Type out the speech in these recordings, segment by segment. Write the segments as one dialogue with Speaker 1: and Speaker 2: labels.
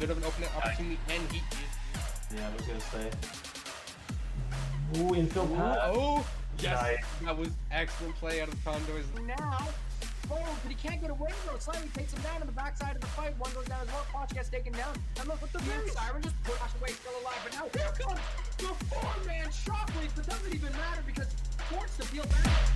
Speaker 1: bit of an open opportunity, and he is.
Speaker 2: Yeah, I was gonna say. Ooh, infield pass.
Speaker 1: Oh, yes,
Speaker 3: Nice.
Speaker 1: that was excellent play out of the Condors.
Speaker 4: Now, but he can't get away with it. Slightly takes him down on the backside of the fight. One goes down as well. Foch gets taken down. And look, with the very siren just push away, still alive. But now here comes the four-man shockwave. But doesn't even matter because Sports to feel back.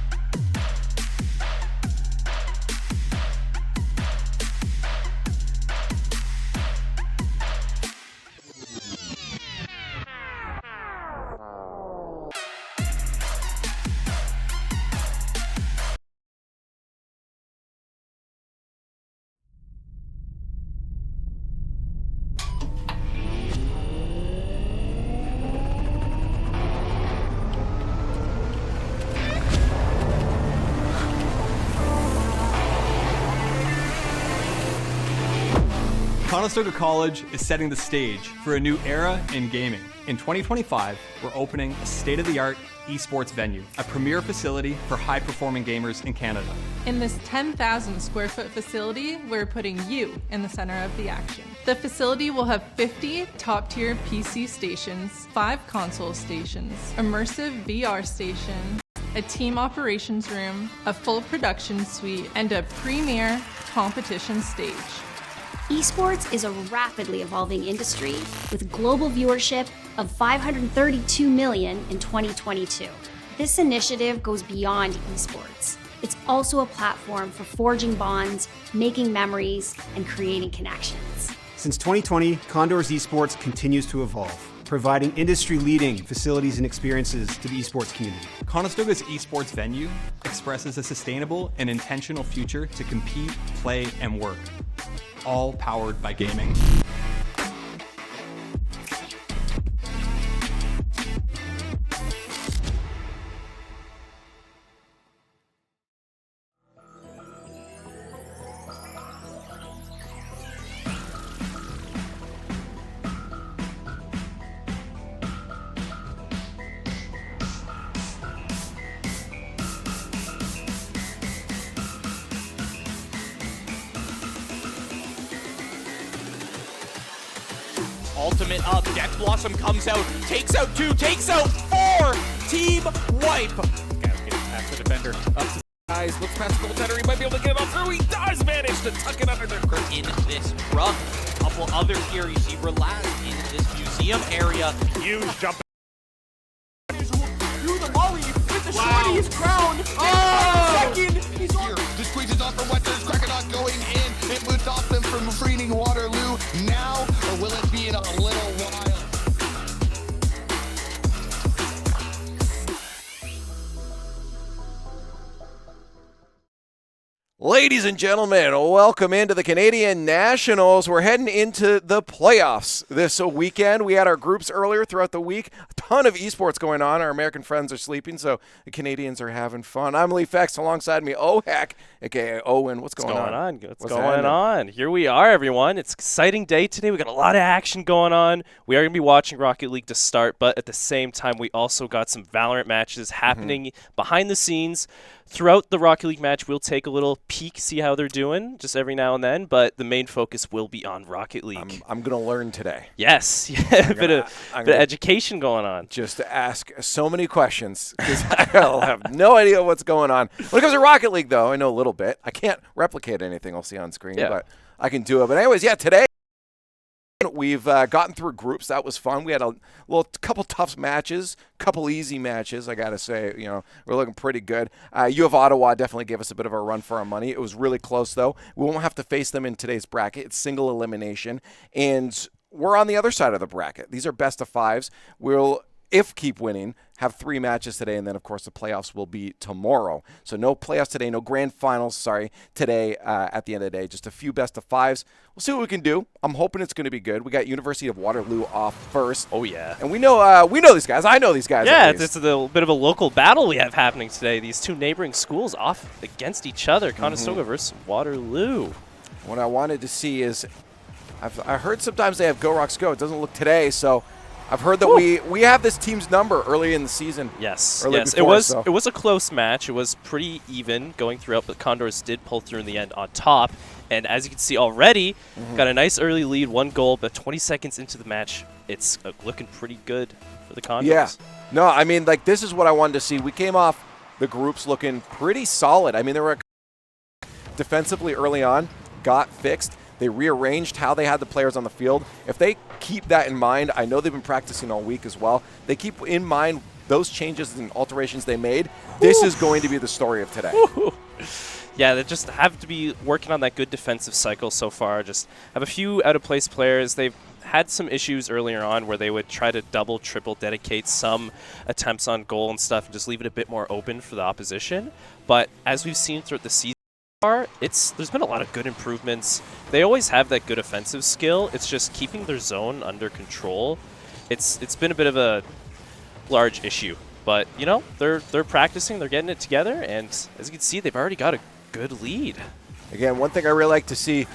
Speaker 5: Conestoga College is setting the stage for a new era in gaming. In 2025, we're opening a state-of-the-art esports venue, a premier facility for high-performing gamers in Canada.
Speaker 6: In this 10,000 square foot facility, we're putting you in the center of the action. The facility will have 50 top-tier PC stations, 5 console stations, immersive VR station, a team operations room, a full production suite, and a premier competition stage.
Speaker 7: Esports is a rapidly evolving industry with global viewership of 532 million in 2022. This initiative goes beyond esports. It's also a platform for forging bonds, making memories, and creating connections.
Speaker 8: Since 2020, Condors Esports continues to evolve, providing industry-leading facilities and experiences to the esports community.
Speaker 5: Conestoga's esports venue expresses a sustainable and intentional future to compete, play, and work, all powered by gaming.
Speaker 9: Ultimate up, Death Blossom comes out, takes out 2, takes out 4, team wipe. Gav's getting past the defender, up to the guys, looks past the goaltender, he might be able to get it off through, he does manage to tuck it under the grip in this truck. A couple others here, you see Relaz in this museum area. Huge jump.
Speaker 4: Through the volley with the shorty is crowned. Oh! Second, he's on.
Speaker 3: The squeeze is off for Western, Krakenot going in. It would stop them from freeing Waterloo now, or will it be in a little while?
Speaker 10: Ladies and gentlemen, welcome into the Canadian Nationals. We're heading into the playoffs this weekend. We had our groups earlier throughout the week. A ton of esports going on. Our American friends are sleeping, so the Canadians are having fun. I'm Lee Fex, alongside me, Ohak, a.k.a. Owen. What's going on?
Speaker 2: What's going on? Here we are, everyone. It's an exciting day today. We got a lot of action going on. We are going to be watching Rocket League to start, but at the same time, we also got some Valorant matches happening behind the scenes. Throughout the Rocket League match, we'll take a little peek, see how they're doing, just every now and then, but the main focus will be on Rocket League.
Speaker 10: I'm going to learn today.
Speaker 2: Yes, a bit of education going on.
Speaker 10: Just to ask so many questions, because I'll have no idea what's going on. When it comes to Rocket League, though, I know a little bit. I can't replicate anything I'll see on screen, but I can do it. But anyways, yeah, today we've gotten through groups. That was fun. We had a couple tough matches, couple easy matches, I got to say. You know, we're looking pretty good. U of Ottawa definitely gave us a bit of a run for our money. It was really close, though. We won't have to face them in today's bracket. It's single elimination. And we're on the other side of the bracket. These are best of fives. We'll, if keep winning, have 3 matches today, and then, of course, the playoffs will be tomorrow. So no playoffs today, no grand finals, today at the end of the day. Just a few best of fives. We'll see what we can do. I'm hoping it's going to be good. We got University of Waterloo off first.
Speaker 2: Oh, yeah.
Speaker 10: And we know these guys. I know these guys.
Speaker 2: Yeah, it's a bit of a local battle we have happening today. These two neighboring schools off against each other, Conestoga versus Waterloo.
Speaker 10: What I wanted to see is, I heard sometimes they have Go Rocks Go. It doesn't look today, so I've heard that we have this team's number early in the season.
Speaker 2: Yes,
Speaker 10: yes,
Speaker 2: it was a close match. It was pretty even going throughout, but Condors did pull through in the end on top. And as you can see already, got a nice early lead, 1 goal, but 20 seconds into the match, it's looking pretty good for the Condors.
Speaker 10: Yeah. No, I mean, like, this is what I wanted to see. We came off the groups looking pretty solid. I mean, they were defensively early on, got fixed. They rearranged how they had the players on the field. If they keep that in mind, I know they've been practicing all week as well. They keep in mind those changes and alterations they made. This is going to be the story of today.
Speaker 2: Yeah, they just have to be working on that good defensive cycle so far. Just have a few out-of-place players. They've had some issues earlier on where they would try to double, triple dedicate some attempts on goal and stuff and just leave it a bit more open for the opposition. But as we've seen throughout the season, there's been a lot of good improvements. They always have that good offensive skill. It's just keeping their zone under control. It's been a bit of a large issue, but you know, they're practicing, they're getting it together, and as you can see, they've already got a good lead.
Speaker 10: Again, one thing I really like to see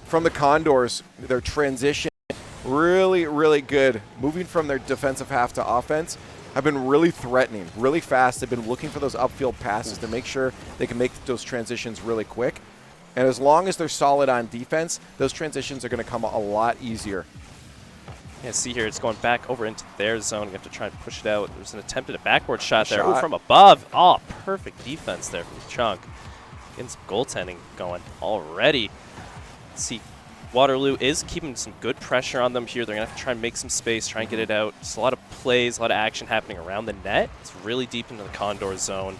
Speaker 10: from the Condors, their transition, really, really good. Moving from their defensive half to offense, have been really threatening, really fast. They've been looking for those upfield passes to make sure they can make those transitions really quick. And as long as they're solid on defense, those transitions are going to come a lot easier.
Speaker 2: Yeah, see here, it's going back over into their zone. You have to try and push it out. There's an attempt at a backward shot there. Ooh, from above. Oh, perfect defense there from Chunk. Getting some goaltending going already. Let's see. Waterloo is keeping some good pressure on them here. They're going to have to try and make some space, try and get it out. Just a lot of plays, a lot of action happening around the net. It's really deep into the Condor zone.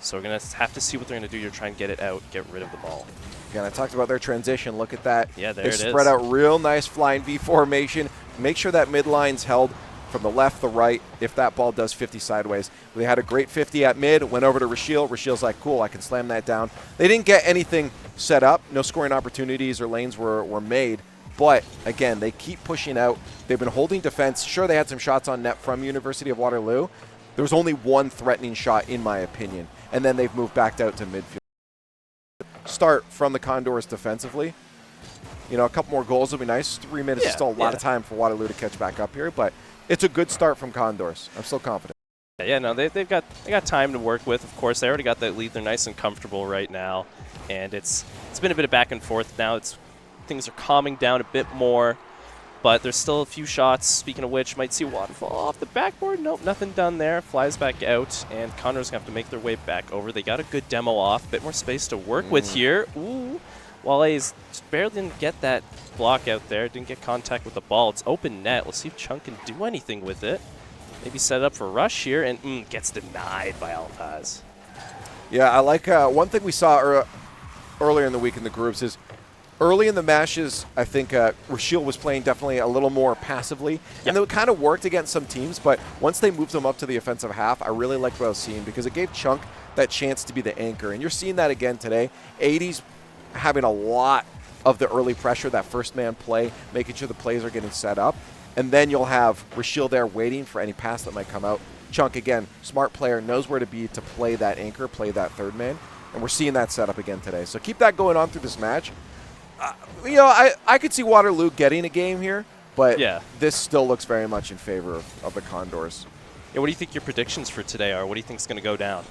Speaker 2: So we're going to have to see what they're going to do here, try and get it out, get rid of the ball.
Speaker 10: Again, I talked about their transition. Look at that.
Speaker 2: Yeah, there
Speaker 10: they
Speaker 2: it is.
Speaker 10: spread out real nice flying V formation. Make sure that midline's held from the left, the right, if that ball does 50 sideways. They had a great 50 at mid, went over to Rashiel. Rashiel's like, cool, I can slam that down. They didn't get anything set up. No scoring opportunities or lanes were made. But, again, they keep pushing out. They've been holding defense. Sure, they had some shots on net from University of Waterloo. There was only one threatening shot, in my opinion. And then they've moved back out to midfield. Start from the Condors defensively. You know, a couple more goals would be nice. 3 minutes is still a lot of time for Waterloo to catch back up here, but it's a good start from Condors. I'm still confident.
Speaker 2: Yeah, no, they got time to work with. Of course, they already got that lead. They're nice and comfortable right now, and it's been a bit of back and forth now. Things are calming down a bit more, but there's still a few shots. Speaking of which, might see one fall off the backboard. Nope, nothing done there. Flies back out, and Condors gonna have to make their way back over. They got a good demo off. Bit more space to work with here. Ooh. Wale's just barely didn't get that block out there. Didn't get contact with the ball. It's open net. Let's see if Chunk can do anything with it. Maybe set up for a rush here, and gets denied by Alpaz.
Speaker 10: Yeah, I like one thing we saw earlier in the week in the groups is early in the matches, I think Rashiel was playing definitely a little more passively. And it kind of worked against some teams, but once they moved him up to the offensive half, I really liked what I was seeing because it gave Chunk that chance to be the anchor. And you're seeing that again today. 80's having a lot of the early pressure, that first man play, making sure the plays are getting set up. And then you'll have Rashiel there waiting for any pass that might come out. Chunk, again, smart player, knows where to be to play that anchor, play that third man. And we're seeing that set up again today. So keep that going on through this match. You know, I could see Waterloo getting a game here, but this still looks very much in favor of the Condors.
Speaker 2: Yeah, what do you think your predictions for today are? What do you think is going to go down?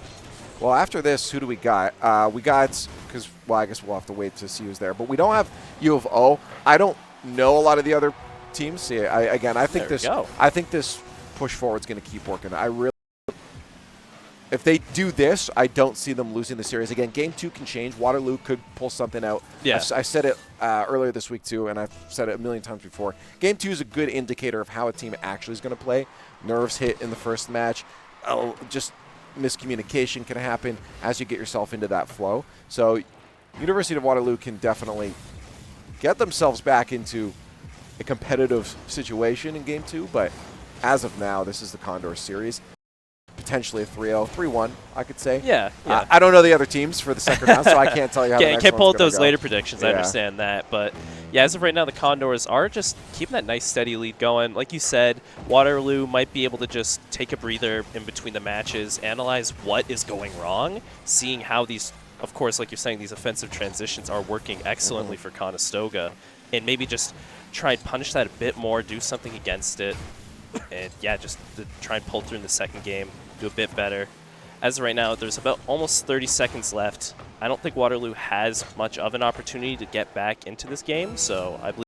Speaker 10: Well, after this, who do we got? We got, because, well, I guess we'll have to wait to see who's there. But we don't have U of O. I don't know a lot of the other teams. See, I think this push forward is going to keep working. If they do this, I don't see them losing the series. Again, Game 2 can change. Waterloo could pull something out.
Speaker 2: Yeah.
Speaker 10: I said it earlier this week, too, and I've said it a million times before. Game 2 is a good indicator of how a team actually is going to play. Nerves hit in the first match. Just miscommunication can happen as you get yourself into that flow. So University of Waterloo can definitely get themselves back into a competitive situation in Game 2, but as of now, this is the Condors series. Potentially a 3-0, 3-1, I could say.
Speaker 2: Yeah.
Speaker 10: I don't know the other teams for the second round, so I can't tell you how the next
Speaker 2: can't pull out those
Speaker 10: go.
Speaker 2: later predictions. I understand that. But, yeah, as of right now, the Condors are just keeping that nice, steady lead going. Like you said, Waterloo might be able to just take a breather in between the matches, analyze what is going wrong, seeing how these, of course, like you're saying, these offensive transitions are working excellently for Conestoga, and maybe just try and punish that a bit more, do something against it. and yeah, just to try and pull through in the second game, do a bit better. As of right now, there's about almost 30 seconds left. I don't think Waterloo has much of an opportunity to get back into this game, so I believe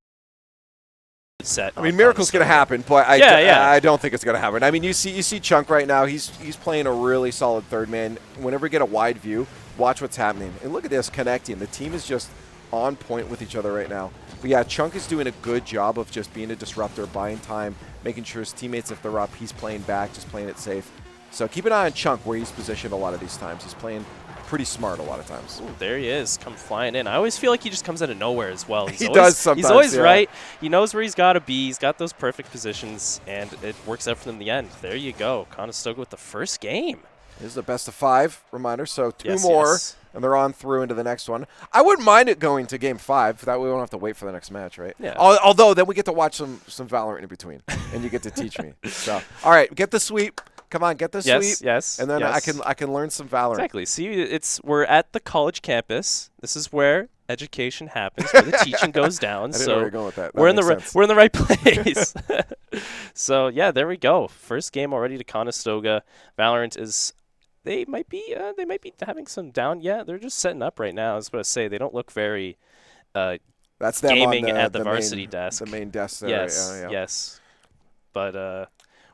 Speaker 2: it's set.
Speaker 10: I mean, miracle's going to happen, but I don't think it's going to happen. I mean, you see Chunk right now. He's playing a really solid third man. Whenever you get a wide view, watch what's happening. And look at this connecting. The team is just on point with each other right now. But yeah, Chunk is doing a good job of just being a disruptor, buying time, making sure his teammates, if they're up, he's playing back, just playing it safe. So keep an eye on Chunk where he's positioned a lot of these times. He's playing pretty smart a lot of times.
Speaker 2: Ooh, there he is, come flying in. I always feel like he just comes out of nowhere as well.
Speaker 10: He does sometimes.
Speaker 2: He's always right. He knows where he's got to be. He's got those perfect positions, and it works out for them in the end. There you go. Conestoga with the first game.
Speaker 10: This is a best of 5 reminder, so 2 more, and they're on through into the next one. I wouldn't mind it going to game 5. That way we don't have to wait for the next match, right?
Speaker 2: Yeah.
Speaker 10: Although then we get to watch some Valorant in between, and you get to teach me. So, all right, get the sweep. Come on, get the sweep.
Speaker 2: Yes.
Speaker 10: And then I can learn some Valorant.
Speaker 2: Exactly. See, we're at the college campus. This is where education happens, where the teaching goes down.
Speaker 10: I didn't know where you're going with that.
Speaker 2: We're in the right place. So yeah, there we go. First game already to Conestoga. Valorant is. They might be having some down. Yeah, they're just setting up right now. I was about to say they don't look very.
Speaker 10: That's them
Speaker 2: gaming
Speaker 10: on
Speaker 2: at the varsity desk.
Speaker 10: The main desk there.
Speaker 2: Yes,
Speaker 10: yeah.
Speaker 2: yes. But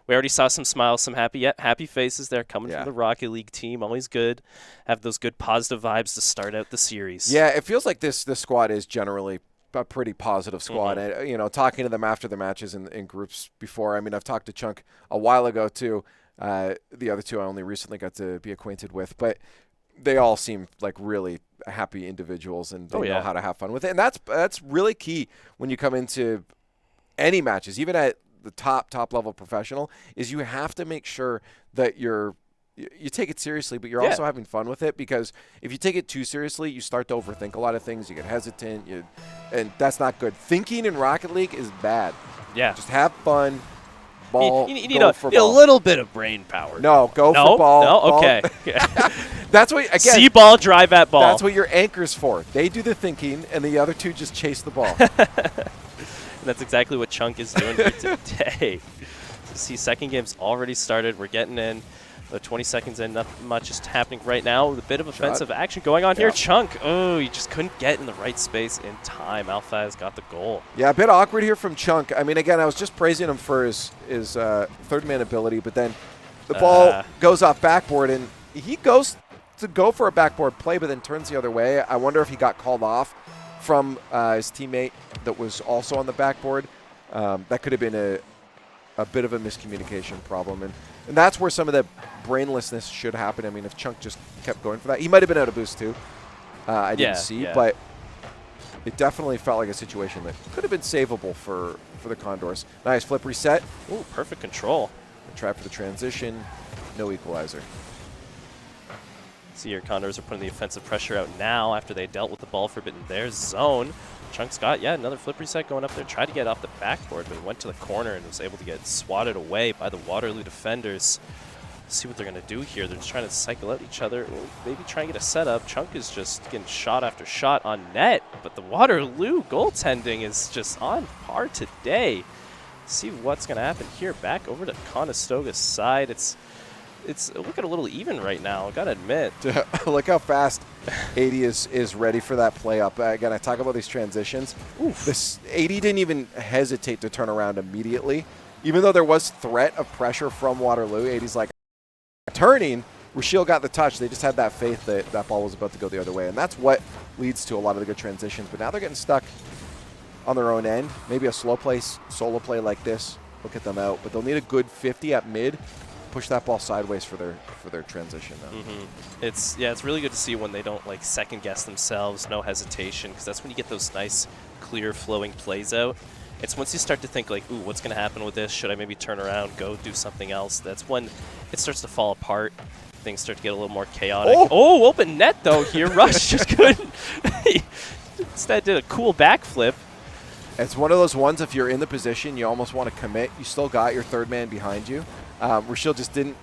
Speaker 2: we already saw some smiles, some happy faces there coming from the Rocket League team. Always good. Have those good positive vibes to start out the series.
Speaker 10: Yeah, it feels like this squad is generally a pretty positive squad. And, you know, talking to them after the matches in groups before. I mean, I've talked to Chunk a while ago too. The other two I only recently got to be acquainted with, but they all seem like really happy individuals, and they know how to have fun with it. And that's really key when you come into any matches, even at the top level professional, is you have to make sure that you take it seriously, but you're also having fun with it, because if you take it too seriously, you start to overthink a lot of things. You get hesitant, and that's not good. Thinking in Rocket League is bad.
Speaker 2: Yeah.
Speaker 10: Just have fun. Ball,
Speaker 2: you need a little bit of brain power.
Speaker 10: No, go for ball.
Speaker 2: No, okay.
Speaker 10: That's what, again.
Speaker 2: See ball, drive at ball.
Speaker 10: That's what your anchor's for. They do the thinking, and the other two just chase the ball.
Speaker 2: And that's exactly what Chunk is doing here today. So see, second game's already started. We're getting in. 20 seconds in, not much is happening right now. A bit of offensive action going on here. Chunk, he just couldn't get in the right space in time. Alpha has got the goal.
Speaker 10: Yeah, a bit awkward here from Chunk. I mean, again, I was just praising him for his third man ability, but then the ball goes off backboard, and he goes to go for a backboard play, but then turns the other way. I wonder if he got called off from his teammate that was also on the backboard. That could have been a bit of a miscommunication problem, and that's where some of the brainlessness should happen. I mean, if Chunk just kept going for that, he might have been out of boost too. I didn't see, but it definitely felt like a situation that could have been savable for the Condors. Nice flip reset.
Speaker 2: Ooh, perfect control.
Speaker 10: Try for the transition. No equalizer.
Speaker 2: See here, Condors are putting the offensive pressure out now after they dealt with the ball for a bit in their zone. Chunk's got, another flip reset going up there. Tried to get off the backboard, but he went to the corner and was able to get swatted away by the Waterloo defenders. Let's see what they're going to do here. They're just trying to cycle out each other. Maybe try and get a setup. Chunk is just getting shot after shot on net, but the Waterloo goaltending is just on par today. Let's see what's going to happen here. Back over to Conestoga's side. It's looking a little even right now, I gotta admit.
Speaker 10: Look how fast 80 is ready for that play up. Again, I talk about these transitions. This 80 didn't even hesitate to turn around immediately. Even though there was threat of pressure from Waterloo, 80's like turning. Rashiel got the touch. They just had that faith that that ball was about to go the other way. And that's what leads to a lot of the good transitions. But now they're getting stuck on their own end. Maybe a slow play, solo play like this will get them out. But they'll need a good 50 at mid. Push that ball sideways for their transition though.
Speaker 2: It's really good to see when they don't like second guess themselves, no hesitation, because that's when you get those nice clear flowing plays out. It's once you start to think like, ooh, what's going to happen with this? Should I maybe turn around, go do something else? That's when it starts to fall apart. Things start to get a little more chaotic. Oh, open net though here. Rush just couldn't. Instead did a cool backflip.
Speaker 10: It's one of those ones, if you're in the position, you almost want to commit. You still got your third man behind you. Rashiel just didn't.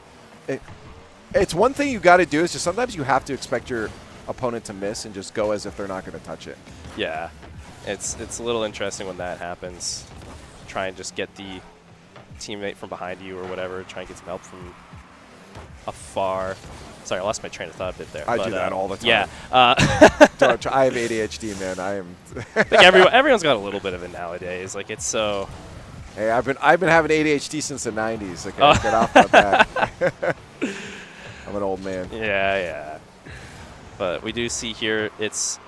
Speaker 10: It's one thing you got to do is just sometimes you have to expect your opponent to miss and just go as if they're not going to touch it.
Speaker 2: Yeah, it's a little interesting when that happens. Try and just get the teammate from behind you or whatever. Try and get some help from afar. Sorry, I lost my train of thought a bit there.
Speaker 10: I do that all the time.
Speaker 2: Yeah.
Speaker 10: I have ADHD, man. I am.
Speaker 2: I think everyone's got a little bit of it nowadays. Like, it's so.
Speaker 10: Hey, I've been having ADHD since the 90s. Okay, get off my back. I'm an old man.
Speaker 2: Yeah. But we do see here it's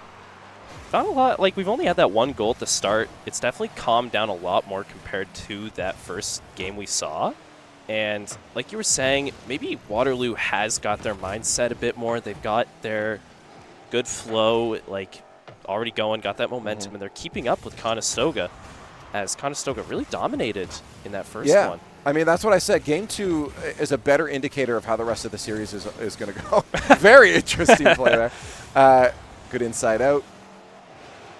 Speaker 2: not a lot. Like, we've only had that one goal at the start. It's definitely calmed down a lot more compared to that first game we saw. And like you were saying, maybe Waterloo has got their mindset a bit more. They've got their good flow, like, already going, got that momentum, and they're keeping up with Conestoga, as Conestoga really dominated in that first one.
Speaker 10: I mean, that's what I said. Game 2 is a better indicator of how the rest of the series is going to go. Very interesting play there. Good inside out.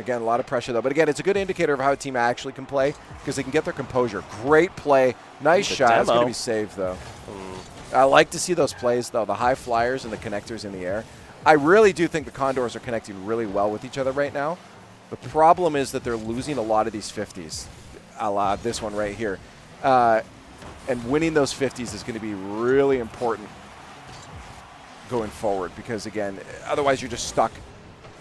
Speaker 10: Again, a lot of pressure, though. But again, it's a good indicator of how a team actually can play because they can get their composure. Great play. Nice shot. It's going to be saved, though. I like to see those plays, though, the high flyers and the connectors in the air. I really do think the Condors are connecting really well with each other right now. The problem is that they're losing a lot of these 50s, a la this one right here. And winning those 50s is going to be really important going forward because, again, otherwise you're just stuck.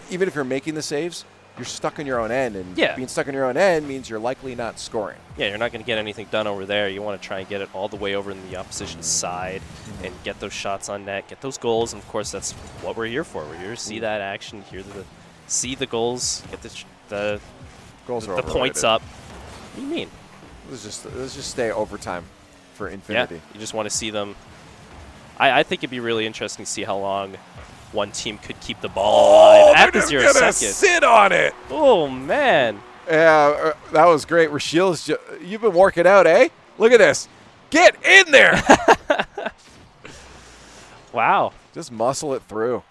Speaker 10: Even if you're making the saves, you're stuck in your own end, and being stuck in your own end means you're likely not scoring.
Speaker 2: Yeah, you're not going to get anything done over there. You want to try and get it all the way over in the opposition side and get those shots on net, get those goals, and of course that's what we're here for. We're here to see that action, see the goals, get the
Speaker 10: goals
Speaker 2: the points up. What do you mean?
Speaker 10: Let's just stay overtime for infinity.
Speaker 2: Yeah, you just want to see them. I think it'd be really interesting to see how long one team could keep the ball alive at the 0 seconds.
Speaker 10: Sit on it.
Speaker 2: Oh, man.
Speaker 10: Yeah, that was great. Rashiel's you've been working out, eh? Look at this. Get in there.
Speaker 2: Wow.
Speaker 10: Just muscle it through.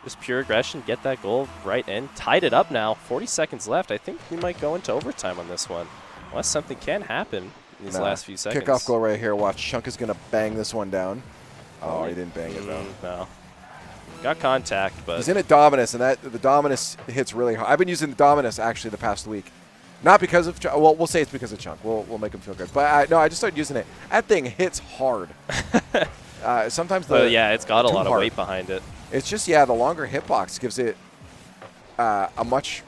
Speaker 2: Just pure aggression, get that goal right in. Tied it up now. 40 seconds left. I think we might go into overtime on this one. Unless something can happen in these last few seconds.
Speaker 10: Kickoff goal right here. Watch, Chunk is going to bang this one down. Oh, he didn't bang it, though.
Speaker 2: No. Got contact, but
Speaker 10: he's in a Dominus, and the Dominus hits really hard. I've been using the Dominus actually the past week, not because of well, we'll say it's because of Chunk. We'll make him feel good, but no, I just started using it. That thing hits hard. Sometimes
Speaker 2: it's got a lot of weight behind it.
Speaker 10: It's just the longer hitbox gives it a much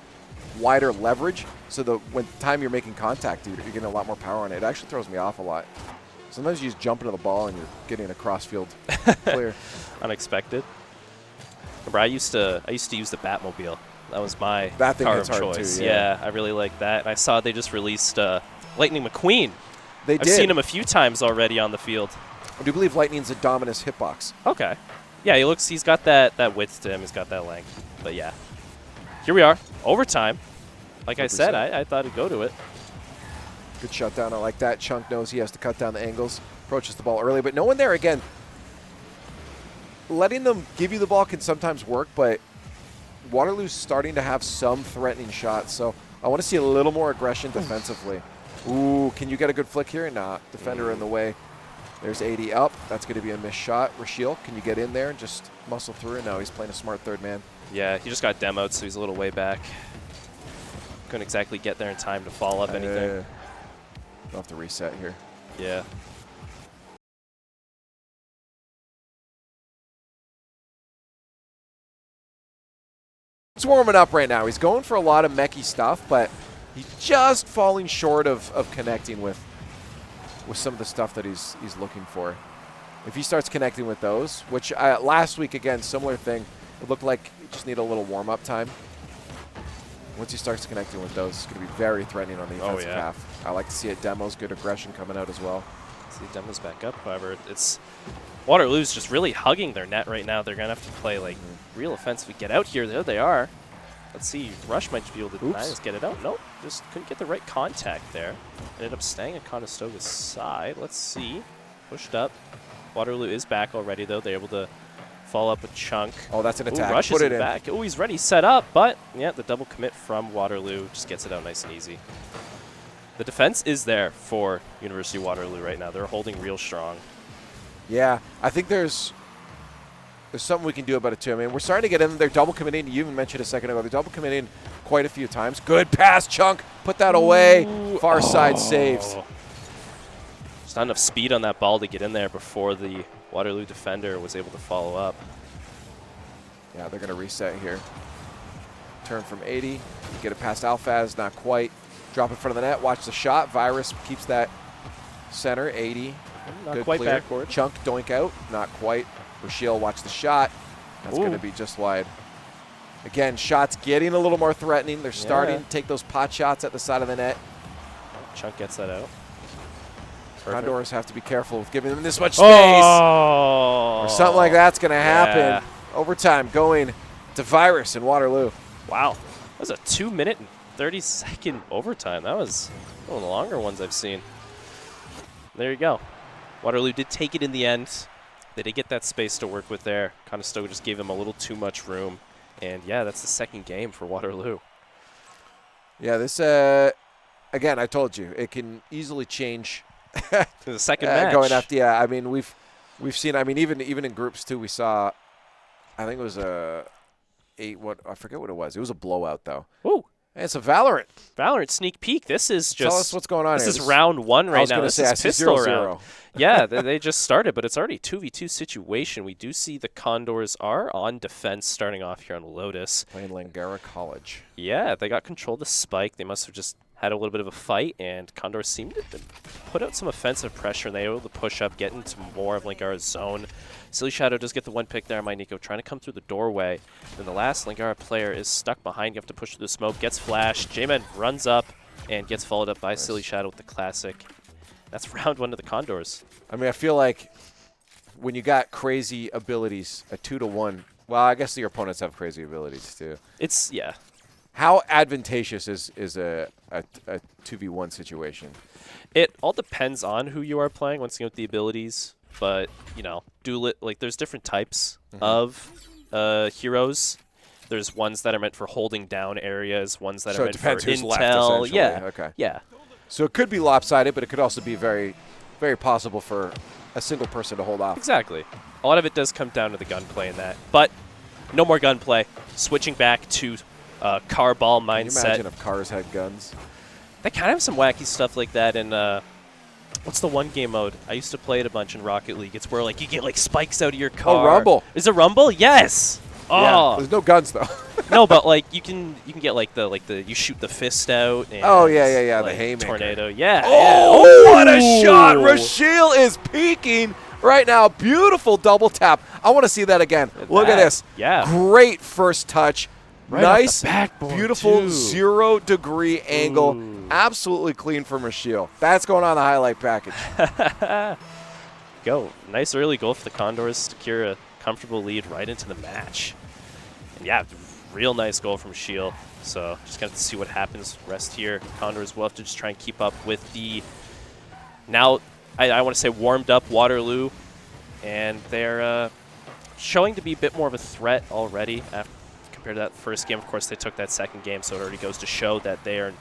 Speaker 10: wider leverage, so that when time you're making contact, you're getting a lot more power on it. It actually throws me off a lot. Sometimes you just jump into the ball and you're getting a cross-field clear.
Speaker 2: Unexpected. Remember, I used to use the Batmobile. That was my
Speaker 10: that thing
Speaker 2: car
Speaker 10: hits
Speaker 2: of
Speaker 10: hard
Speaker 2: choice.
Speaker 10: Too,
Speaker 2: yeah, I really like that. And I saw they just released Lightning McQueen.
Speaker 10: I've
Speaker 2: seen him a few times already on the field.
Speaker 10: I do believe Lightning's a Dominus hitbox.
Speaker 2: Okay. Yeah, he's got that width to him. He's got that length. But yeah. Here we are. Overtime. Like 100%. I said, I thought it'd go to it.
Speaker 10: Good shutdown. I like that. Chunk knows he has to cut down the angles. Approaches the ball early, but no one there again. Letting them give you the ball can sometimes work, but Waterloo's starting to have some threatening shots, so I want to see a little more aggression defensively. Ooh, can you get a good flick here? Nah, defender in the way. There's 80 up. That's going to be a missed shot. Rashiel, can you get in there and just muscle through? No, he's playing a smart third man.
Speaker 2: Yeah, he just got demoed, so he's a little way back. Couldn't exactly get there in time to follow up anything.
Speaker 10: We'll have to reset here.
Speaker 2: Yeah.
Speaker 10: He's warming up right now. He's going for a lot of mechy stuff, but he's just falling short of connecting with some of the stuff that he's looking for. If he starts connecting with those, which last week, again, similar thing, it looked like you just need a little warm-up time. Once he starts connecting with those, it's going to be very threatening on the offensive half. I like to see it. Demos, good aggression coming out as well.
Speaker 2: See Demos back up. However, it's Waterloo's just really hugging their net right now. They're going to have to play like real offensive. Get out here. There they are. Let's see. Rush might be able to deny us. Get it out. Nope. Just couldn't get the right contact there. Ended up staying at Conestoga's side. Let's see. Pushed up. Waterloo is back already, though. They're able to follow up with Chunk.
Speaker 10: Oh, that's an attack.
Speaker 2: Rushes it back. Oh, he's ready. Set up. But, yeah, the double commit from Waterloo just gets it out nice and easy. The defense is there for University of Waterloo right now. They're holding real strong.
Speaker 10: Yeah, I think there's something we can do about it, too. I mean, we're starting to get in. They're double committing. You even mentioned a second ago. They're double committing quite a few times. Good pass, Chunk. Put that away. Far side saves.
Speaker 2: Just not enough speed on that ball to get in there before the Waterloo defender was able to follow up.
Speaker 10: Yeah, they're going to reset here. Turn from 80. Get it past Alphaz, not quite. Drop in front of the net, watch the shot. Virus keeps that center, 80.
Speaker 2: Not
Speaker 10: Good
Speaker 2: quite
Speaker 10: clear.
Speaker 2: backboard.
Speaker 10: Chunk, doink out, not quite. Rochelle, watch the shot. That's going to be just wide. Again, shots getting a little more threatening. They're starting to take those pot shots at the side of the net.
Speaker 2: Chunk gets that out.
Speaker 10: Condors have to be careful with giving them this much space.
Speaker 2: Oh!
Speaker 10: Or something like that's going to happen. Overtime going to Virus in Waterloo.
Speaker 2: Wow. That was a 2-minute and 30-second overtime. That was one of the longer ones I've seen. There you go. Waterloo did take it in the end. They did get that space to work with there. Conestoga just gave them a little too much room. And, yeah, that's the second game for Waterloo.
Speaker 10: Yeah, this, again, I told you, it can easily change.
Speaker 2: The second match.
Speaker 10: Going after, yeah, I mean, we've seen, I mean, even in groups, too, we saw, I think it was I forget what it was. It was a blowout, though.
Speaker 2: Ooh.
Speaker 10: And it's a Valorant.
Speaker 2: Valorant sneak peek. This is just.
Speaker 10: Tell us what's going on
Speaker 2: this
Speaker 10: here.
Speaker 2: Is round one right now. This is pistol
Speaker 10: 0-0.
Speaker 2: round. Yeah, they just started, but it's already 2v2 situation. We do see the Condors are on defense starting off here on Lotus.
Speaker 10: Playing Langara College.
Speaker 2: Yeah, they got control of the spike. They must have just had a little bit of a fight, and Condors seemed to put out some offensive pressure, and they were able to push up, get into more of Langara's zone. Silly Shadow does get the one pick there on Nico, trying to come through the doorway. Then the last Langara player is stuck behind. You have to push through the smoke, gets flashed. J-Man runs up and gets followed up by Silly Shadow with the classic. That's round one to the Condors.
Speaker 10: I mean, I feel like when you got crazy abilities, a 2-1, well, I guess your opponents have crazy abilities too.
Speaker 2: It's, yeah.
Speaker 10: How advantageous is a 2v1 situation?
Speaker 2: It all depends on who you are playing once again with the abilities, but, you know, there's different types of heroes. There's ones that are meant for holding down areas, ones that are meant for intel.
Speaker 10: Yeah. Okay.
Speaker 2: Yeah.
Speaker 10: So it could be lopsided, but it could also be very, very possible for a single person to hold off.
Speaker 2: Exactly. A lot of it does come down to the gunplay in that. But no more gunplay. Switching back to car ball mindset.
Speaker 10: Can you imagine if cars had guns?
Speaker 2: They kind of have some wacky stuff like that in what's the one game mode? I used to play it a bunch in Rocket League. It's where like you get like spikes out of your car.
Speaker 10: Oh, Rumble.
Speaker 2: Is it Rumble? Yes. Oh.
Speaker 10: Yeah, there's no guns though.
Speaker 2: No, but like you can get like the you shoot the fist out. And,
Speaker 10: oh yeah,
Speaker 2: like,
Speaker 10: the haymaker.
Speaker 2: Tornado. Yeah.
Speaker 10: Oh, what a shot! Rochelle is peeking right now. Beautiful double tap. I want to see that again. Look at this.
Speaker 2: Yeah.
Speaker 10: Great first touch.
Speaker 2: Right
Speaker 10: nice,
Speaker 2: backboard,
Speaker 10: beautiful
Speaker 2: too.
Speaker 10: 0-degree angle. Absolutely clean from Rochelle. That's going on the highlight package.
Speaker 2: Go. Nice early goal for the Condors. Secure a comfortable lead right into the match. And yeah, real nice goal from Shield. So just got to see what happens rest here. Condors will have to just try and keep up with the now, I want to say warmed up Waterloo. And they're showing to be a bit more of a threat already compared to that first game. Of course, they took that second game, so it already goes to show that they are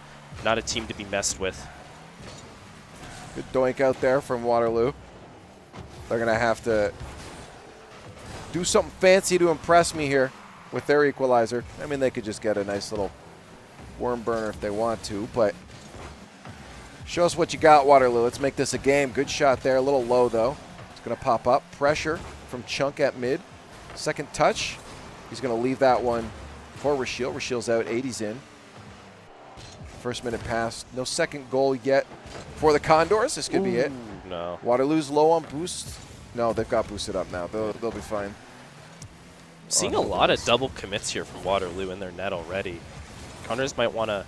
Speaker 2: not a team to be messed with.
Speaker 10: Good doink out there from Waterloo. They're going to have to do something fancy to impress me here with their equalizer. I mean, they could just get a nice little worm burner if they want to, but show us what you got, Waterloo. Let's make this a game. Good shot there. A little low, though. It's going to pop up. Pressure from Chunk at mid. Second touch. He's going to leave that one for Rochelle. Rochelle's out. 80's in. First minute pass. No second goal yet for the Condors. This could be it.
Speaker 2: No.
Speaker 10: Waterloo's low on boost. No, they've got boosted up now. They'll be fine.
Speaker 2: Seeing a lot of double commits here from Waterloo in their net already. Condors might want to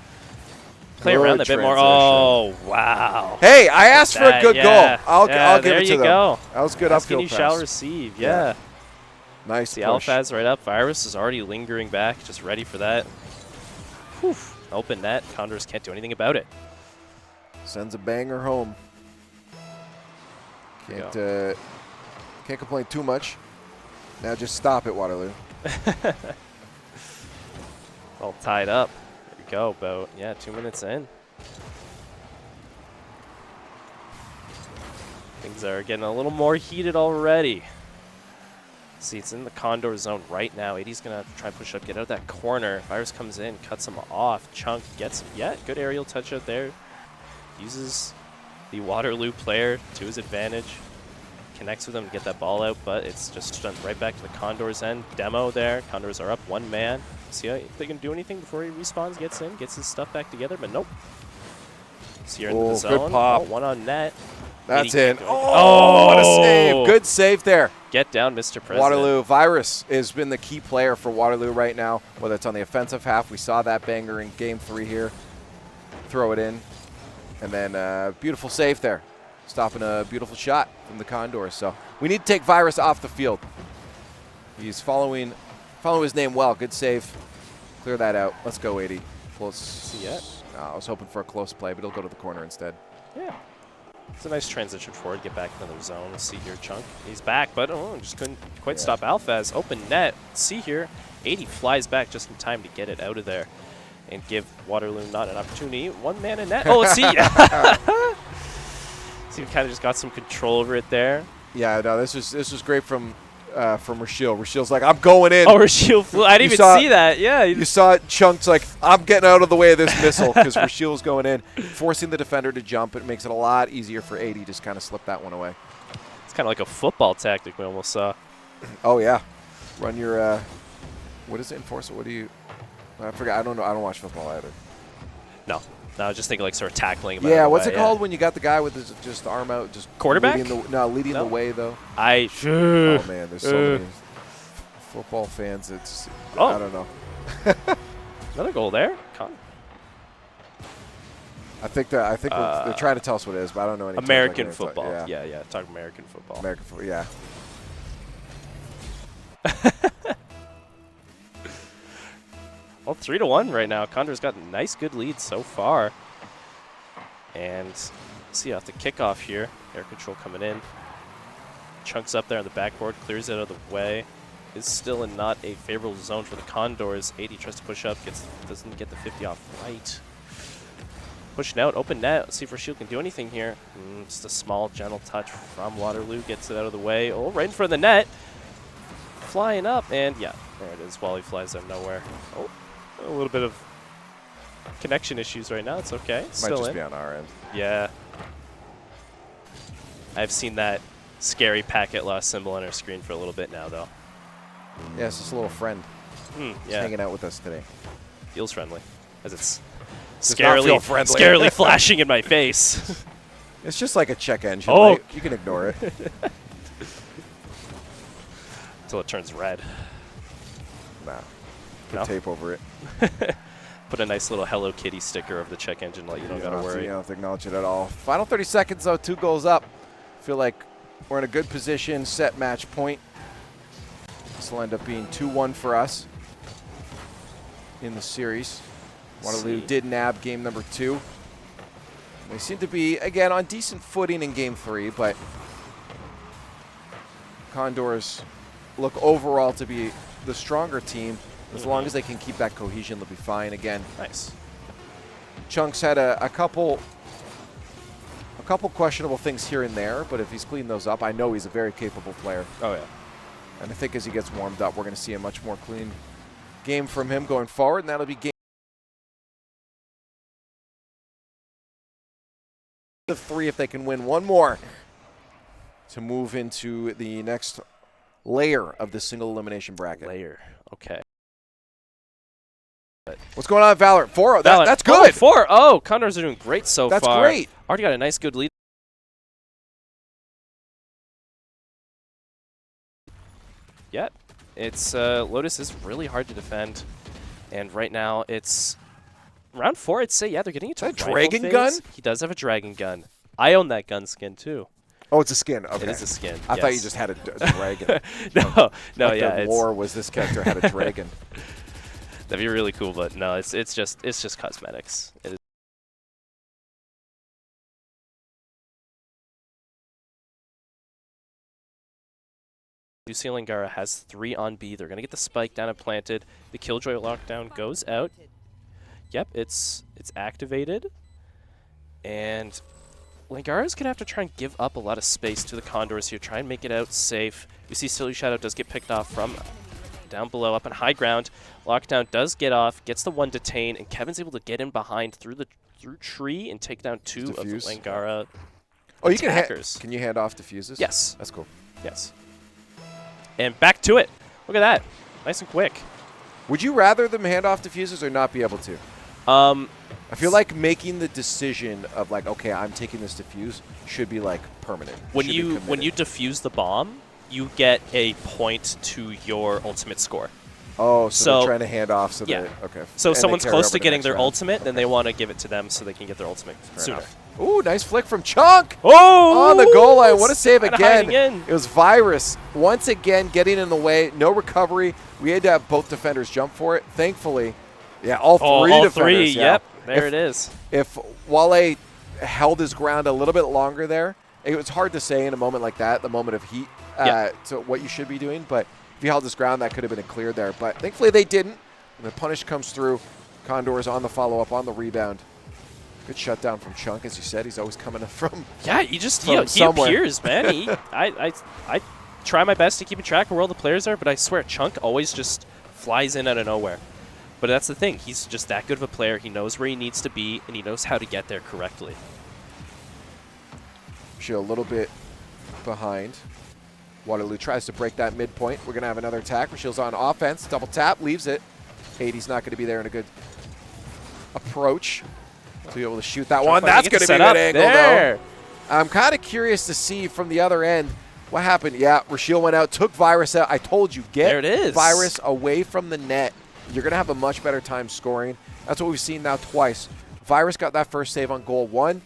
Speaker 2: play around a bit more. Oh, wow.
Speaker 10: Hey, I asked for a good goal. I'll give it to them.
Speaker 2: There you go.
Speaker 10: That was good
Speaker 2: Asking
Speaker 10: upfield
Speaker 2: you
Speaker 10: pass.
Speaker 2: shall receive. Yeah.
Speaker 10: Nice
Speaker 2: See
Speaker 10: push.
Speaker 2: Alphaz right up. Virus is already lingering back, just ready for that. Whew. Open net. Condors can't do anything about it.
Speaker 10: Sends a banger home. Can't complain too much. Now just stop it, Waterloo.
Speaker 2: All tied up. There we go. About 2 minutes in. Things are getting a little more heated already. See, it's in the Condor zone right now. 80's going to try and push up, get out of that corner. Virus comes in, cuts him off. Chunk gets him. Yeah, good aerial touch out there. Uses the Waterloo player to his advantage. Connects with him to get that ball out, but it's just done right back to the Condors end. Demo there. Condors are up 1 man. See if they can do anything before he respawns, gets in, gets his stuff back together, but nope. So you're into the zone.
Speaker 10: Good pop.
Speaker 2: 1 on net.
Speaker 10: That's
Speaker 2: 80
Speaker 10: it.
Speaker 2: Oh,
Speaker 10: what a save. Good save there.
Speaker 2: Get down, Mr. President.
Speaker 10: Waterloo. Virus has been the key player for Waterloo right now, whether it's on the offensive half. We saw that banger in Game 3 here. Throw it in. And then beautiful save there. Stopping a beautiful shot from the Condors. So we need to take Virus off the field. He's following his name well. Good save. Clear that out. Let's go, 80. Close.
Speaker 2: See yet?
Speaker 10: No, I was hoping for a close play, but he'll go to the corner instead.
Speaker 2: Yeah. It's a nice transition forward, get back into the zone. Let's see here, Chunk. He's back, but just couldn't quite stop Alphaz. Open net. Let's see here. 80 flies back just in time to get it out of there and give Waterloo not an opportunity. 1 man in net. Oh, let's see. So we kind of just got some control over it there.
Speaker 10: Yeah, no, this was great from Rashiel. Rashiel's like, I'm going in.
Speaker 2: Oh, Rashiel flew. I didn't even see that. Yeah.
Speaker 10: You saw it. Chunk's like, I'm getting out of the way of this missile because Rashiel's going in, forcing the defender to jump. It makes it a lot easier for 80. Just kind of slip that one away.
Speaker 2: It's kind of like a football tactic we almost saw.
Speaker 10: Oh, yeah. Run your, what is it, Enforcer? What do you, I forgot. I don't know. I don't watch football either.
Speaker 2: No. No, I was just thinking like sort of tackling him.
Speaker 10: Yeah, what's it called when you got the guy with his just arm out? Just
Speaker 2: quarterback?
Speaker 10: Leading the way, though.
Speaker 2: Oh,
Speaker 10: man, there's so many football fans. It's, I don't know.
Speaker 2: Another goal there.
Speaker 10: I think they're trying to tell us what it is, but I don't know anything.
Speaker 2: American football. Yeah. Talk American football.
Speaker 10: American football, yeah.
Speaker 2: Well, 3-1 right now. Condors got a nice, good lead so far. And see off the kickoff here. Air control coming in. Chunks up there on the backboard, clears it out of the way. Is still in not a favorable zone for the Condors. 80 tries to push up, doesn't get the 50 off right. Pushing out, open net. Let's see if Rashiel can do anything here. Just a small, gentle touch from Waterloo. Gets it out of the way. Oh, right in front of the net. Flying up, and yeah, there it is. Wally flies out of nowhere. Oh. A little bit of connection issues right now. It's okay.
Speaker 10: Might just be on our end.
Speaker 2: Yeah. I've seen that scary packet loss symbol on our screen for a little bit now, though.
Speaker 10: Yeah, it's just a little friend. Just hanging out with us today.
Speaker 2: Feels friendly, as it's
Speaker 10: scarily
Speaker 2: flashing in my face.
Speaker 10: It's just like a check engine light. You can ignore it.
Speaker 2: Until it turns red.
Speaker 10: Nah. Put tape over it.
Speaker 2: Put a nice little Hello Kitty sticker of the check engine light. You don't gotta worry.
Speaker 10: You don't have to acknowledge it at all. Final 30 seconds, though. 2 goals up. Feel like we're in a good position. Set match point. This will end up being 2-1 for us in the series. Waterloo did nab game number 2. They seem to be, again, on decent footing in game 3, but Condors look overall to be the stronger team. As long as they can keep that cohesion, they'll be fine. Again,
Speaker 2: nice.
Speaker 10: Chunks had a couple questionable things here and there, but if he's cleaned those up, I know he's a very capable player.
Speaker 2: Oh, yeah.
Speaker 10: And I think as he gets warmed up, we're going to see a much more clean game from him going forward, and that'll be game 3 if they can win one more to move into the next layer of the single elimination bracket.
Speaker 2: Okay.
Speaker 10: What's going on, Valorant? 4-0. That's good.
Speaker 2: 4-0. Condors are doing great so far.
Speaker 10: That's great.
Speaker 2: Already got a nice, good lead. Yeah, it's Lotus is really hard to defend, and right now it's round 4. I'd say they're getting into a
Speaker 10: dragon gun.
Speaker 2: He does have a dragon gun. I own that gun skin too.
Speaker 10: Oh, it's a skin. Okay.
Speaker 2: It is a skin.
Speaker 10: I thought you just had a dragon.
Speaker 2: No,
Speaker 10: like
Speaker 2: yeah.
Speaker 10: The lore was this character had a dragon.
Speaker 2: That'd be really cool, but no, it's just cosmetics. It is. Lucy Langara has 3 on B. They're gonna get the spike down and planted. The Killjoy lockdown goes out. Yep, it's activated, and Langara's gonna have to try and give up a lot of space to the Condors here. Try and make it out safe. We see Silly Shadow does get picked off from down below, up on high ground. Lockdown does get off, gets the 1 detain, and Kevin's able to get in behind through tree and take down 2 of Langara.
Speaker 10: Oh, you can
Speaker 2: attackers.
Speaker 10: Can you hand off defuses?
Speaker 2: Yes.
Speaker 10: That's cool.
Speaker 2: Yes. And back to it. Look at that. Nice and quick.
Speaker 10: Would you rather them hand off defuses or not be able to? I feel like making the decision of like, okay, I'm taking this defuse should be like permanent.
Speaker 2: When you defuse the bomb, you get a point to your ultimate score.
Speaker 10: Oh, so they're trying to hand off. So
Speaker 2: yeah.
Speaker 10: Okay.
Speaker 2: So if
Speaker 10: and
Speaker 2: someone's close to getting their
Speaker 10: round.
Speaker 2: ultimate, then they want to give it to them so they can get their ultimate sooner.
Speaker 10: Ooh, nice flick from Chunk.
Speaker 2: Oh!
Speaker 10: On the goal line. What a save again.
Speaker 2: In.
Speaker 10: It was Virus once again getting in the way. No recovery. We had to have both defenders jump for it. Thankfully, yeah, all three defenders.
Speaker 2: Three,
Speaker 10: yeah.
Speaker 2: Yep. There it is.
Speaker 10: If Wale held his ground a little bit longer there, it was hard to say in a moment like that, the moment of heat, to what you should be doing. But if he held his ground, that could have been a clear there. But thankfully they didn't. And the punish comes through. Condors on the follow-up, on the rebound. Good shutdown from Chunk, as you said. He's always coming from
Speaker 2: he appears, man. I try my best to keep track of where all the players are, but I swear Chunk always just flies in out of nowhere. But that's the thing. He's just that good of a player. He knows where he needs to be, and he knows how to get there correctly.
Speaker 10: She'll a little bit behind. Waterloo tries to break that midpoint. We're going to have another attack. Rochelle's on offense. Double tap, leaves it. 80's not going to be there in a good approach to be able to shoot that one. That's going to be a good angle, though. I'm kind of curious to see from the other end what happened. Yeah, Rochelle went out, took Virus out. I told you, get Virus away from the net. You're going to have a much better time scoring. That's what we've seen now twice. Virus got that first save on goal one.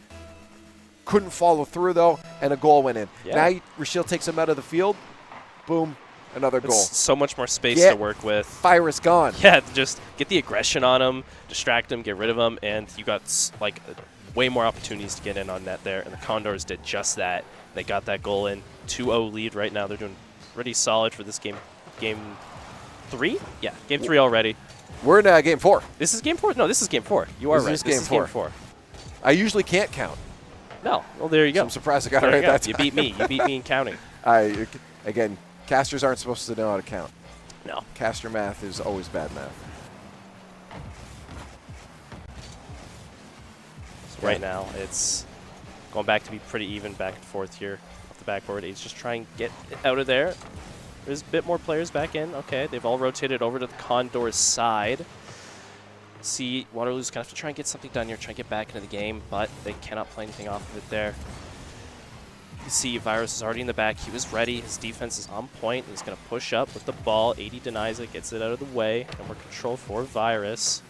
Speaker 10: Couldn't follow through, though, and a goal went in. Yeah. Now Rochelle takes him out of the field. Boom, another goal.
Speaker 2: So much more space to work with.
Speaker 10: Virus gone.
Speaker 2: Yeah, just get the aggression on him, distract him, get rid of him, and you got like way more opportunities to get in on net there, and the Condors did just that. They got that goal in. 2-0 lead right now. They're doing pretty solid for this game. Game 3? Yeah, game 3 already.
Speaker 10: We're in game 4.
Speaker 2: This is game 4? No, this is game 4. You are right.
Speaker 10: This is game 4. I usually can't count.
Speaker 2: No. Well, there you go.
Speaker 10: So I'm surprised I got it right that time.
Speaker 2: You beat me. You beat me in counting.
Speaker 10: Again, casters aren't supposed to know how to count.
Speaker 2: No.
Speaker 10: Caster math is always bad math.
Speaker 2: So right now, it's going back to be pretty even back and forth here off the backboard. He's just trying to get out of there. There's a bit more players back in. Okay, they've all rotated over to the Condors side. See, Waterloo's going to have to try and get something done here, try and get back into the game, but they cannot play anything off of it there. You see, Virus is already in the back. He was ready. His defense is on point. He's going to push up with the ball. 80 denies it, gets it out of the way, and we're control for Virus.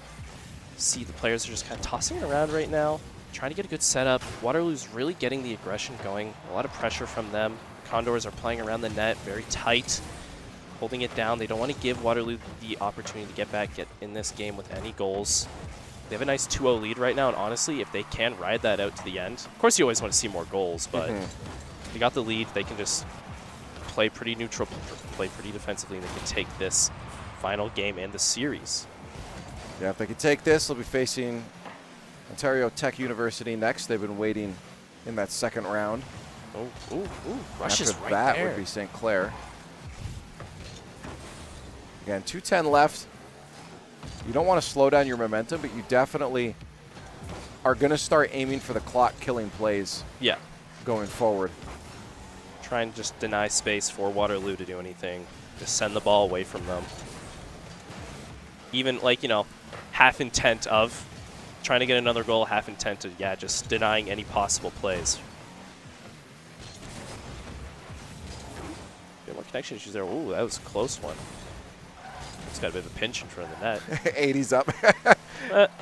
Speaker 2: See, the players are just kind of tossing it around right now, trying to get a good setup. Waterloo's really getting the aggression going. A lot of pressure from them. Condors are playing around the net, very tight, holding it down. They don't want to give Waterloo the opportunity to get in this game with any goals. They have a nice 2-0 lead right now, and honestly, if they can ride that out to the end, of course you always want to see more goals, but they got the lead. They can just play pretty neutral, play pretty defensively, and they can take this final game and the series.
Speaker 10: Yeah, if they can take this, they'll be facing Ontario Tech University next. They've been waiting in that second round.
Speaker 2: Rushes
Speaker 10: After
Speaker 2: right
Speaker 10: that
Speaker 2: there.
Speaker 10: would be St. Clair. Again, 2:10 left. You don't want to slow down your momentum, but you definitely are going to start aiming for the clock-killing plays going forward.
Speaker 2: Try and just deny space for Waterloo to do anything. Just send the ball away from them. Even, like, you know, half intent of trying to get another goal, half intent of, just denying any possible plays. Good one connection issues there. Ooh, that was a close one. It's got a bit of a pinch in front of the net.
Speaker 10: 80's up.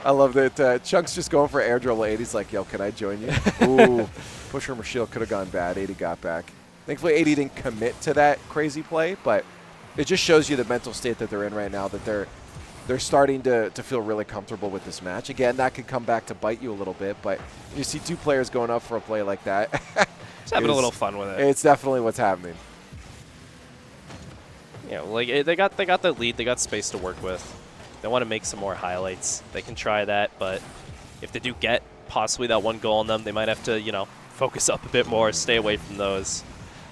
Speaker 10: I love that. Chunk's just going for air dribble. 80's like, yo, can I join you? Ooh, push from Rochelle could have gone bad. 80 got back. Thankfully, 80 didn't commit to that crazy play, but it just shows you the mental state that they're in right now, that they're starting to feel really comfortable with this match. Again, that could come back to bite you a little bit, but you see two players going up for a play like that.
Speaker 2: Just having a little fun with it.
Speaker 10: It's definitely what's happening.
Speaker 2: Yeah, like they got the lead. They got space to work with. They want to make some more highlights. They can try that, but if they do get possibly that one goal on them, they might have to, you know, focus up a bit more, stay away from those.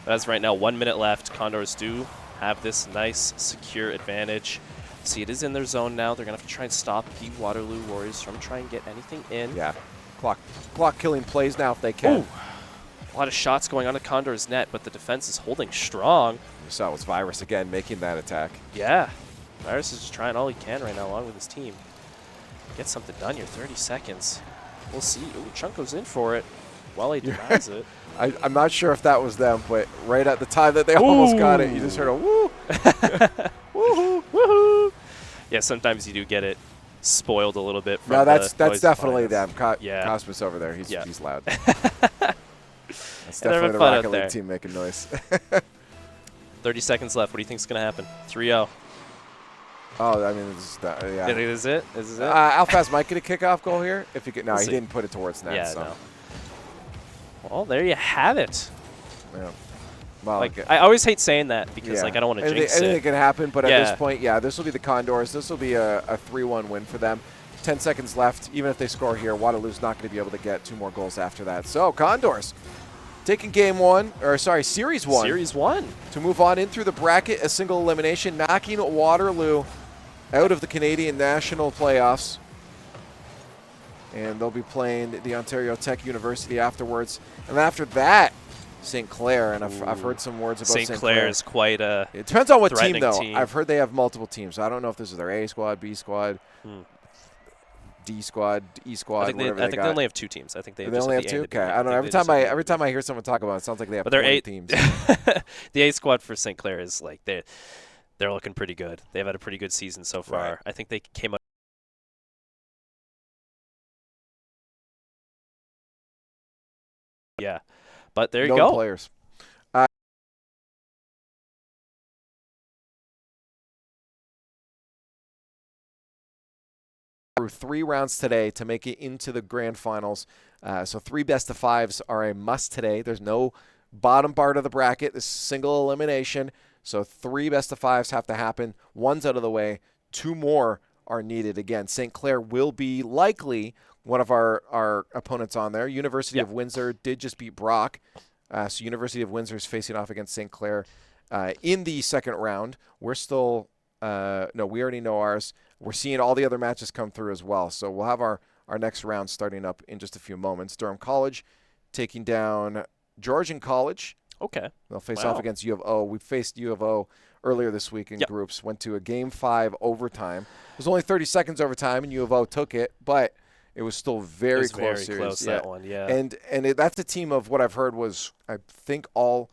Speaker 2: But as right now, 1 minute left, Condors do have this nice, secure advantage. See, it is in their zone now. They're going to have to try and stop the Waterloo Warriors from trying to get anything in.
Speaker 10: Yeah, clock killing plays now if they can.
Speaker 2: A lot of shots going on to Condors' net, but the defense is holding strong.
Speaker 10: You saw it was Virus again making that attack.
Speaker 2: Yeah. Virus is just trying all he can right now along with his team. Get something done here, 30 seconds. We'll see. Ooh, Chunk goes in for it. Wale denies it.
Speaker 10: I'm not sure if that was them, but right at the time that they almost got it, you just heard a woo.
Speaker 2: Woohoo! Woohoo! Yeah, sometimes you do get it spoiled a little bit from
Speaker 10: no, that's
Speaker 2: noise
Speaker 10: definitely
Speaker 2: compliance.
Speaker 10: them.
Speaker 2: Yeah.
Speaker 10: Cosmos over there. He's loud. That's
Speaker 2: They're
Speaker 10: definitely the
Speaker 2: fun out
Speaker 10: Rocket League
Speaker 2: there.
Speaker 10: team making noise.
Speaker 2: 30 seconds left. What do you think is going to happen? 3-0.
Speaker 10: Oh, I mean, this is yeah.
Speaker 2: Is it? Is it?
Speaker 10: Alfaz might get a kickoff goal here. If he could, no,
Speaker 2: We'll
Speaker 10: he
Speaker 2: see.
Speaker 10: didn't put it towards net.
Speaker 2: Yeah,
Speaker 10: so.
Speaker 2: no. Well, there you have it.
Speaker 10: Yeah. Well,
Speaker 2: Like, I always hate saying that because like I don't want to jinx
Speaker 10: anything
Speaker 2: it.
Speaker 10: can happen, but at this point, yeah, this will be the Condors. This will be a 3-1 win for them. 10 seconds left. Even if they score here, Waterloo's not going to be able to get 2 more goals after that. So, Condors taking Series 1.
Speaker 2: Series 1.
Speaker 10: To move on in through the bracket, a single elimination, knocking Waterloo out of the Canadian National Playoffs. And they'll be playing the Ontario Tech University afterwards. And after that, St. Clair. And I've heard some words about St.
Speaker 2: Clair is quite a
Speaker 10: It depends on what team,
Speaker 2: threatening
Speaker 10: though.
Speaker 2: team.
Speaker 10: I've heard they have multiple teams. So I don't know if this is their A squad, B squad, D squad, E squad,
Speaker 2: I think
Speaker 10: whatever
Speaker 2: they only have 2 teams. I think they
Speaker 10: only have
Speaker 2: the A
Speaker 10: 2?
Speaker 2: and the
Speaker 10: Okay.
Speaker 2: B.
Speaker 10: I don't know. Every time I hear someone talk about it, it sounds like they have
Speaker 2: But they're
Speaker 10: 20
Speaker 2: 8
Speaker 10: teams.
Speaker 2: The A squad for St. Clair is like they're looking pretty good. They've had a pretty good season so far.
Speaker 10: Right.
Speaker 2: I think they came up. Yeah, but there you
Speaker 10: No
Speaker 2: go.
Speaker 10: players. Through 3 rounds today to make it into the grand finals. So 3 best-of-5s are a must today. There's no bottom part of the bracket. This is single elimination. So 3 best-of-5s have to happen. 1's out of the way. 2 more are needed. Again, St. Clair will be likely one of our opponents on there. University of Windsor did just beat Brock. So University of Windsor is facing off against St. Clair in the second round. We're still no, we already know ours. We're seeing all the other matches come through as well. So we'll have our next round starting up in just a few moments. Durham College taking down Georgian College.
Speaker 2: Okay.
Speaker 10: They'll face off against U of O. We faced U of O earlier this week in groups. Went to a Game 5 overtime. It was only 30 seconds overtime, and U of O took it, but it was still very close.
Speaker 2: Very close, that one, yeah.
Speaker 10: And that's a team of what I've heard was, I think, all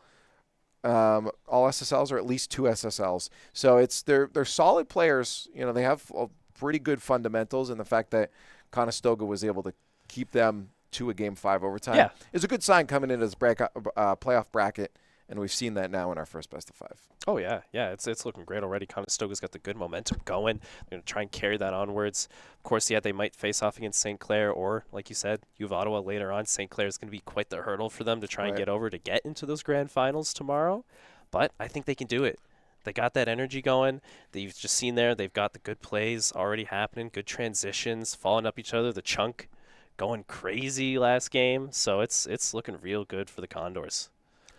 Speaker 10: SSLs or at least 2 SSLs. So they're solid players. You know, they have pretty good fundamentals, and the fact that Conestoga was able to keep them to a Game 5 overtime is a good sign coming into this playoff bracket, and we've seen that now in our first best-of-5.
Speaker 2: Oh, yeah. Yeah, it's looking great already. Conestoga's got the good momentum going. They're going to try and carry that onwards. Of course, they might face off against St. Clair or, like you said, U of Ottawa later on. St. Clair is going to be quite the hurdle for them to try and get over to get into those grand finals tomorrow. But I think they can do it. They got that energy going. You've just seen there. They've got the good plays already happening, good transitions, following up each other. The Chunk going crazy last game. So it's looking real good for the Condors.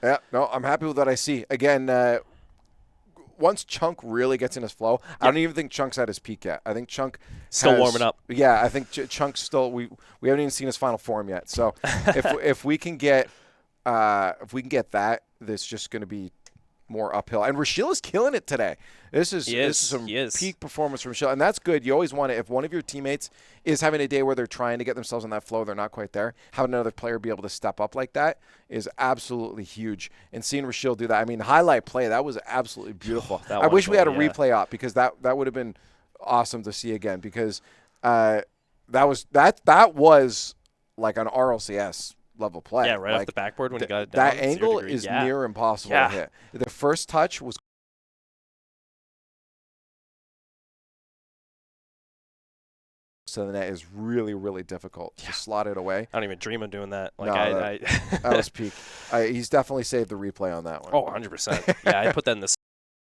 Speaker 10: Yeah, no, I'm happy with what I see. Again, once Chunk really gets in his flow, I don't even think Chunk's at his peak yet. I think Chunk
Speaker 2: still warming up.
Speaker 10: Yeah, I think Chunk's still. We haven't even seen his final form yet. So if we can get that, that's just going to be more uphill. And Rachel is killing it today. This is some peak performance from Rachel, and that's good. You always want it if one of your teammates is having a day where they're trying to get themselves on that flow, they're not quite there. Having another player be able to step up like that is absolutely huge. And seeing Rachel do that, I mean, highlight play, that was absolutely beautiful. I wish we had a replay up because that would have been awesome to see again because that was like an RLCS level play.
Speaker 2: Yeah, right off the backboard when he got it down.
Speaker 10: That angle is near impossible to hit. The first touch was so the net is really, really difficult to slot it away.
Speaker 2: I don't even dream of doing that. Like
Speaker 10: that was peak. He's definitely saved the replay on that one.
Speaker 2: Oh, 100%. Yeah, I put that in the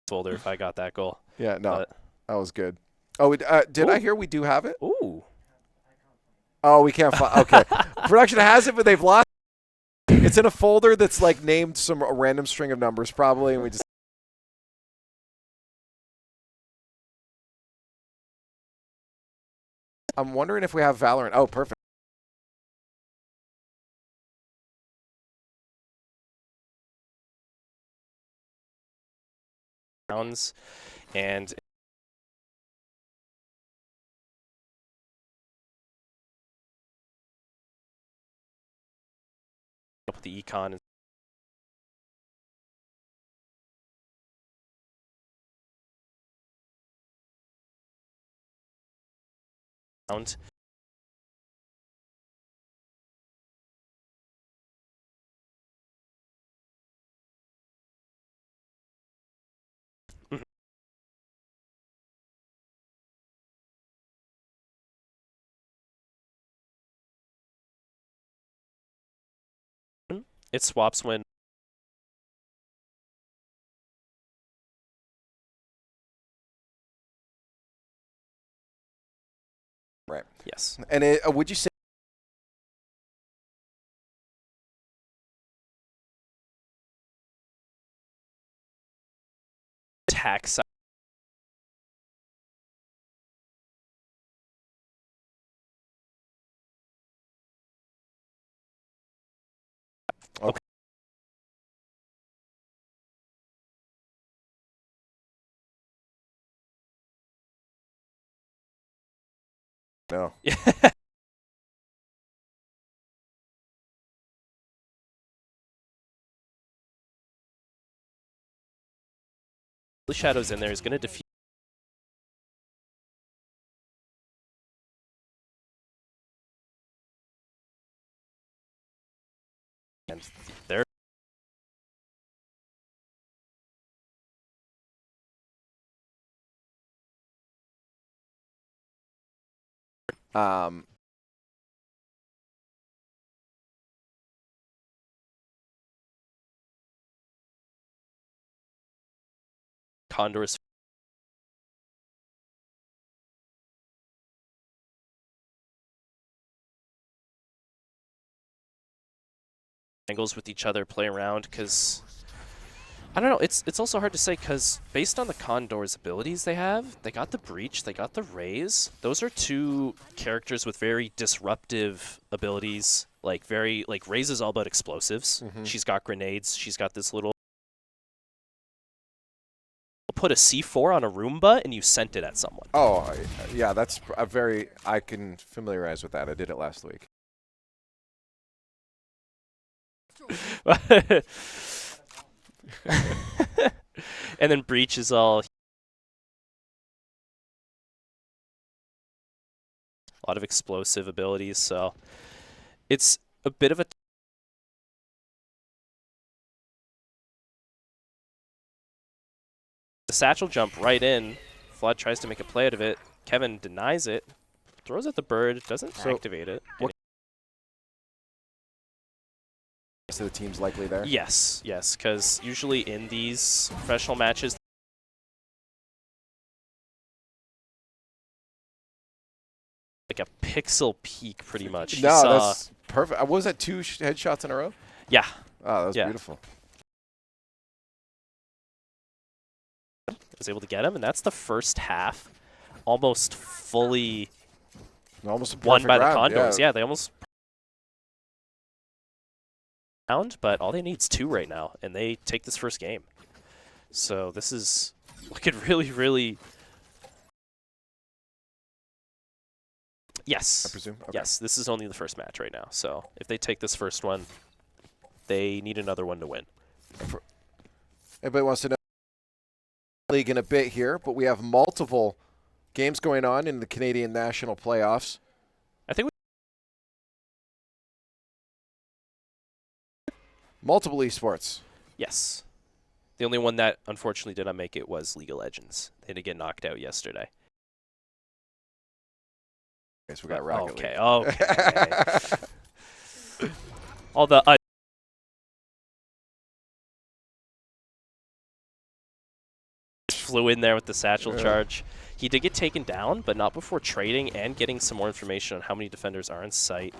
Speaker 2: folder if I got that goal.
Speaker 10: Yeah, no, that was good. Oh, did I hear we do have it?
Speaker 2: Ooh.
Speaker 10: Oh, we can't find. Okay, production has it, but they've lost. It's in a folder that's like named a random string of numbers, probably, and we just. I'm wondering if we have Valorant. Oh, perfect.
Speaker 2: rounds, and up with the econ. And it swaps when
Speaker 10: Right.
Speaker 2: yes.
Speaker 10: And would you say
Speaker 2: Attack side.
Speaker 10: Okay. No.
Speaker 2: Yeah. The shadows in there is going to defeat. And there. Condors. Angles with each other, play around, because I don't know. It's also hard to say because based on the Condors' abilities they have, they got the Breach, they got the Raise. Those are two characters with very disruptive abilities. Like Raise is all about explosives. She's got grenades. She's got this little. Put a C4 on a Roomba and you sent it at someone.
Speaker 10: Oh, yeah, that's a very. I can familiarize with that. I did it last week.
Speaker 2: And then Breach is all. A lot of explosive abilities, so it's a bit of a. The satchel jump right in. Flood tries to make a play out of it. Kevin denies it. Throws at the bird. Doesn't activate it.
Speaker 10: So the team's likely there?
Speaker 2: Yes, because usually in these professional matches, like a pixel peak pretty much.
Speaker 10: No, that's perfect. What was that, 2 headshots in a row?
Speaker 2: Yeah.
Speaker 10: Oh, that was beautiful.
Speaker 2: Was able to get him, and that's the first half, almost fully won by the Condors. Yeah, they almost round, but all they need is 2 right now, and they take this first game. So this is looking really, really. Yes.
Speaker 10: I presume. Okay.
Speaker 2: Yes, this is only the first match right now. So if they take this first one, they need another one to win.
Speaker 10: Everybody wants to know league in a bit here, but we have multiple games going on in the Canadian National Playoffs.
Speaker 2: I think
Speaker 10: multiple esports.
Speaker 2: Yes. The only one that unfortunately did not make it was League of Legends. They did get knocked out yesterday.
Speaker 10: Yes, we got Rocket League.
Speaker 2: Okay. All the flew in there with the satchel charge. He did get taken down, but not before trading and getting some more information on how many defenders are in sight.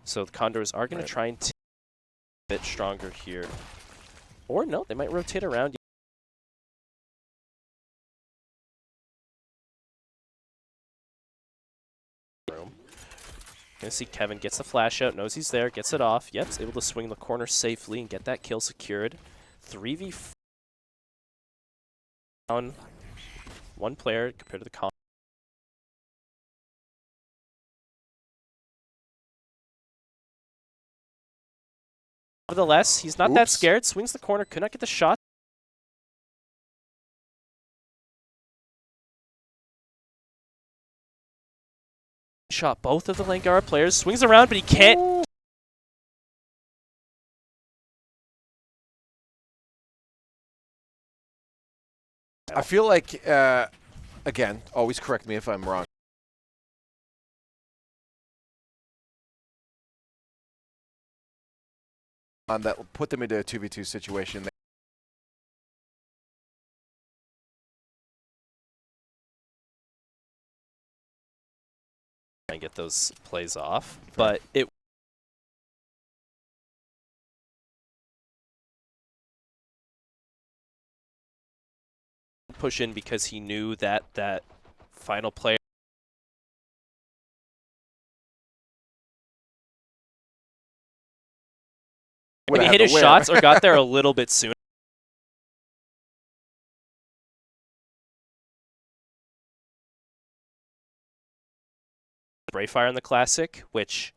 Speaker 2: So the Condors are going to try and a bit stronger here. Or no, they might rotate around. Gonna see Kevin gets the flash out, knows he's there, gets it off. Yep, is able to swing the corner safely and get that kill secured. 3v4. Down one player compared to the Condors. Nevertheless, he's not that scared. Swings the corner, could not get the shot. Shot both of the lane guard players. Swings around, but he can't.
Speaker 10: I feel like, again, always correct me if I'm wrong. That put them into a 2v2 situation.
Speaker 2: And get those plays off, but it push in because he knew that that final player. When he hit his shots or got there a little bit sooner. Brayfire in the Classic, which